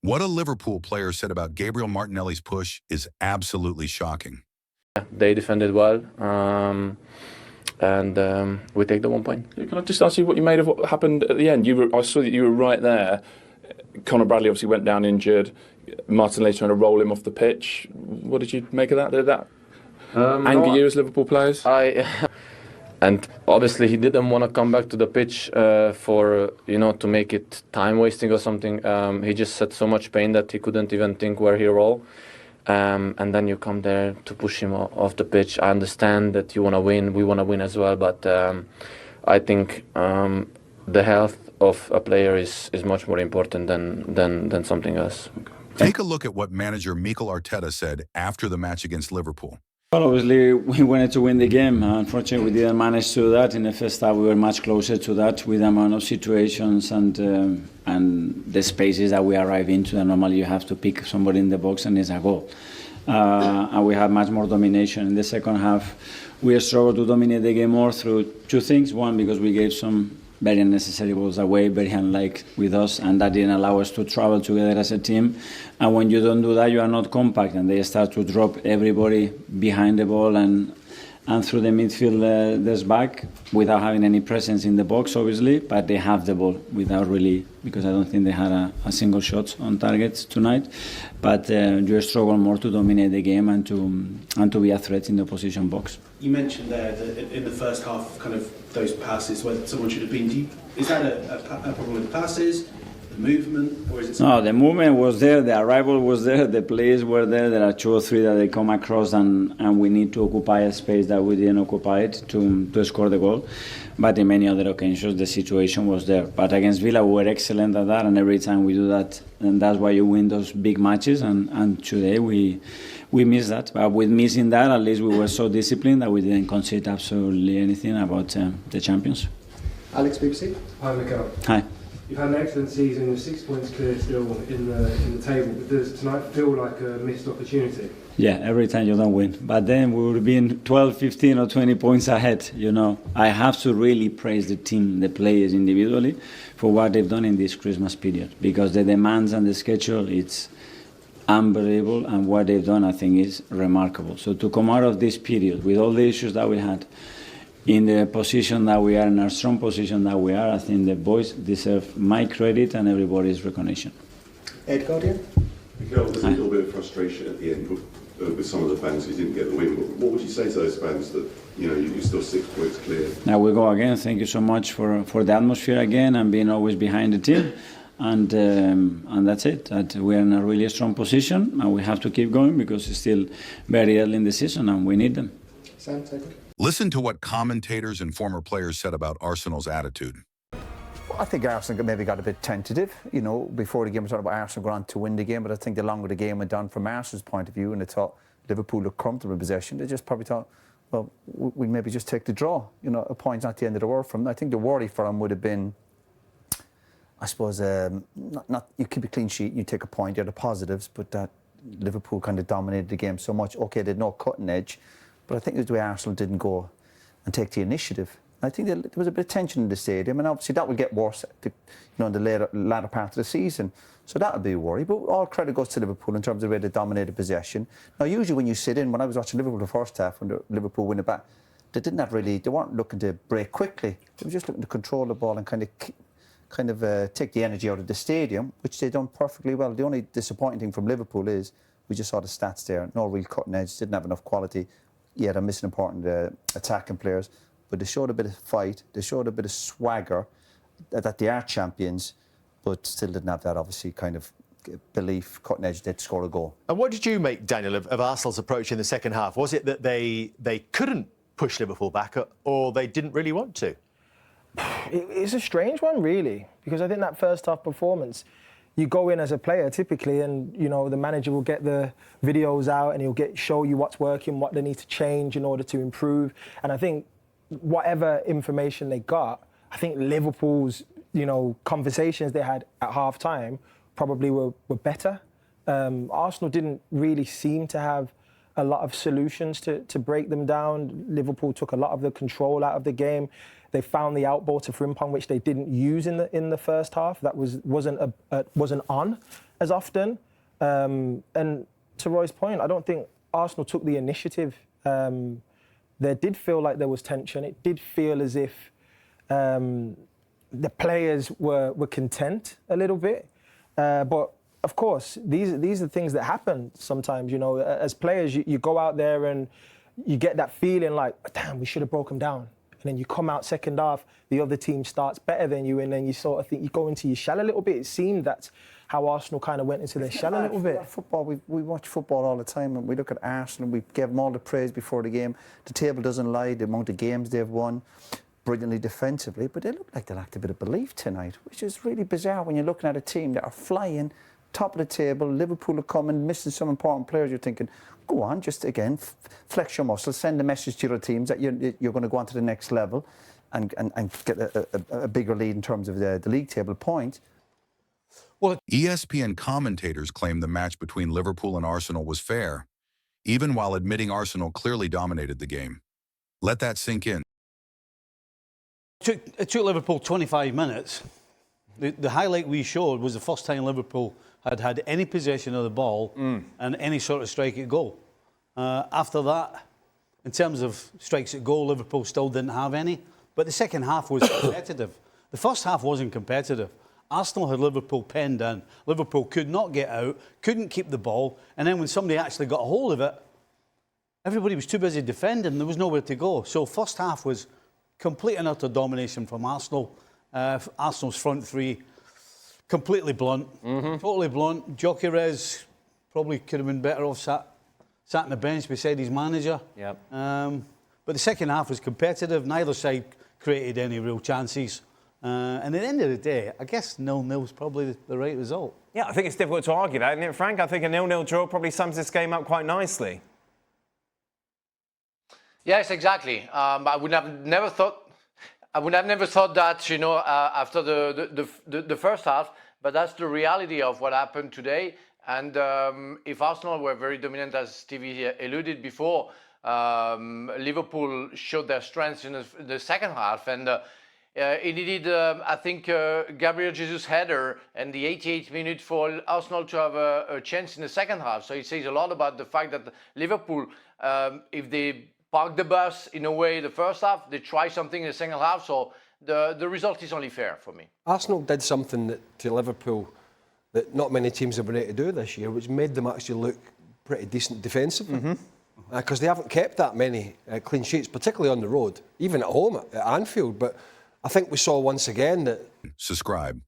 What a Liverpool player said about Gabriel Martinelli's push is absolutely shocking. They defended well, and we take the 1 point. Can I just ask you what you made of what happened at the end? I saw that you were right there. Conor Bradley obviously went down injured. Martinelli trying to roll him off the pitch. What did you make of that? Did that anger you as Liverpool players? And obviously he didn't want to come back to the pitch for to make it time wasting or something. He just had so much pain that he couldn't even think where he rolled. And then you come there to push him off the pitch. I understand that you want to win. We want to win as well, but I think the health of a player is much more important than something else. Take a look at what manager Mikel Arteta said after the match against Liverpool. Well, obviously, we wanted to win the game. Unfortunately, we didn't manage to do that. In the first half, we were much closer to that with the amount of situations and the spaces that we arrive into. And normally, you have to pick somebody in the box and it's a goal. And we had much more domination. In the second half, we struggled to dominate the game more through two things. One, because we gave some very unnecessary balls away, very unlike with us, and that didn't allow us to travel together as a team. And when you don't do that, you are not compact, and they start to drop everybody behind the ball and through the midfielders back without having any presence in the box, obviously, but they have the ball without really, because I don't think they had a single shot on target tonight. But you struggle more to dominate the game and to be a threat in the opposition box. You mentioned there that in the first half, kind of those passes where someone should have been. Is that a problem with the passes? Movement, or is it? No, the movement was there, the arrival was there, the plays were there. There are two or three that they come across, and we need to occupy a space that we didn't occupy it to score the goal. But in many other occasions, the situation was there. But against Villa, we were excellent at that, and every time we do that, and that's why you win those big matches. And today we missed that. But with missing that, at least we were so disciplined that we didn't concede absolutely anything about the champions. Alex, BBC. Hi, Mikel. Hi. You've had an excellent season, you're 6 points clear still in the table, but does tonight feel like a missed opportunity? Yeah, every time you don't win. But then we would have been 12, 15 or 20 points ahead, I have to really praise the team, the players individually, for what they've done in this Christmas period, because the demands and the schedule, it's unbelievable, and what they've done, I think, is remarkable. So to come out of this period with all the issues that we had, in the position that we are, in our strong position that we are, I think the boys deserve my credit and everybody's recognition. Ed Guardian? Mikel, there's a little bit of frustration at the end with some of the fans who didn't get the win. What would you say to those fans that you're still 6 points clear? Now we go again. Thank you so much for the atmosphere again and being always behind the team. And that's it. That we are in a really strong position, and we have to keep going because it's still very early in the season and we need them. Sam, take it. Listen to what commentators and former players said about Arsenal's attitude. I think Arsenal maybe got a bit tentative, before the game. We talked about Arsenal going on to win the game, but I think the longer the game went on from Arsenal's point of view, and they thought Liverpool looked comfortable in possession, they just probably thought, well, we'll maybe just take the draw. A point's not the end of the world for them. I think the worry for them would have been, I suppose, not you keep a clean sheet, you take a point, you're the positives, but that Liverpool kind of dominated the game so much. Okay, they had no cutting edge, but I think it was the way Arsenal didn't go and take the initiative. I think there was a bit of tension in the stadium, and obviously that will get worse in the latter part of the season. So that would be a worry. But all credit goes to Liverpool in terms of the way they dominated possession. Now, usually when you sit in, when I was watching Liverpool the first half, when Liverpool win it back, they weren't looking to break quickly. They were just looking to control the ball and kind of take the energy out of the stadium, which they've done perfectly well. The only disappointing thing from Liverpool is we just saw the stats there. No real cutting edge, didn't have enough quality. Yeah, they're missing important attacking players, but they showed a bit of fight, they showed a bit of swagger that they are champions, but still didn't have that, obviously, kind of belief, cutting edge, they'd score a goal. And what did you make, Daniel, of Arsenal's approach in the second half? Was it that they couldn't push Liverpool back, or they didn't really want to? It's a strange one, really, because I think that first half performance, you go in as a player typically, and the manager will get the videos out and he'll show you what's working, what they need to change in order to improve. And I think whatever information they got, I think Liverpool's conversations they had at half time probably were better. Arsenal didn't really seem to have a lot of solutions to break them down. Liverpool took a lot of the control out of the game. They found the outball to Frimpong, which they didn't use in the first half. That wasn't on. as often. And to Roy's point, I don't think Arsenal took the initiative. There did feel like there was tension. It did feel as if the players were content a little bit. But of course, these are things that happen sometimes. You know, as players, you go out there and you get that feeling like, damn, we should have broken down. And then you come out second half, the other team starts better than you, and then you sort of think you go into your shell a little bit. It seemed that's how Arsenal kind of went into their shell a little bit. Football, we watch football all the time, and we look at Arsenal, we give them all the praise before the game. The table doesn't lie, the amount of games they've won, brilliantly defensively, but they look like they lacked a bit of belief tonight, which is really bizarre when you're looking at a team that are flying, top of the table. Liverpool are coming, missing some important players. You're thinking, go on, just again, flex your muscles, send a message to your teams that you're going to go on to the next level and get a bigger lead in terms of the league table point. Well, ESPN commentators claimed the match between Liverpool and Arsenal was fair, even while admitting Arsenal clearly dominated the game. Let that sink in. It took Liverpool 25 minutes. The highlight we showed was the first time Liverpool had any possession of the ball and any sort of strike at goal. After that, in terms of strikes at goal, Liverpool still didn't have any. But the second half was competitive. The first half wasn't competitive. Arsenal had Liverpool penned in. Liverpool could not get out, couldn't keep the ball, and then when somebody actually got a hold of it, everybody was too busy defending, there was nowhere to go. So first half was complete and utter domination from Arsenal. Arsenal's front three, completely blunt, totally blunt. Gyökeres probably could have been better off sat on the bench beside his manager. Yep. But the second half was competitive. Neither side created any real chances. And at the end of the day, I guess 0-0 is probably the right result. Yeah, I think it's difficult to argue that, isn't it, Frank? I think a 0-0 draw probably sums this game up quite nicely. Yes, exactly. I would have never thought that, you know, after the first half. But that's the reality of what happened today. And if Arsenal were very dominant, as Stevie alluded before, Liverpool showed their strengths in the second half, and it needed, I think, Gabriel Jesus' header and the 88th minute for Arsenal to have a chance in the second half. So it says a lot about the fact that Liverpool, if they park the bus in a way the first half, they try something in the second half. So the result is only fair for me. Arsenal did something to Liverpool that not many teams have been able to do this year, which made them actually look pretty decent defensively. Because they haven't kept that many clean sheets, particularly on the road, even at home at Anfield. But I think we saw once again that... Subscribe.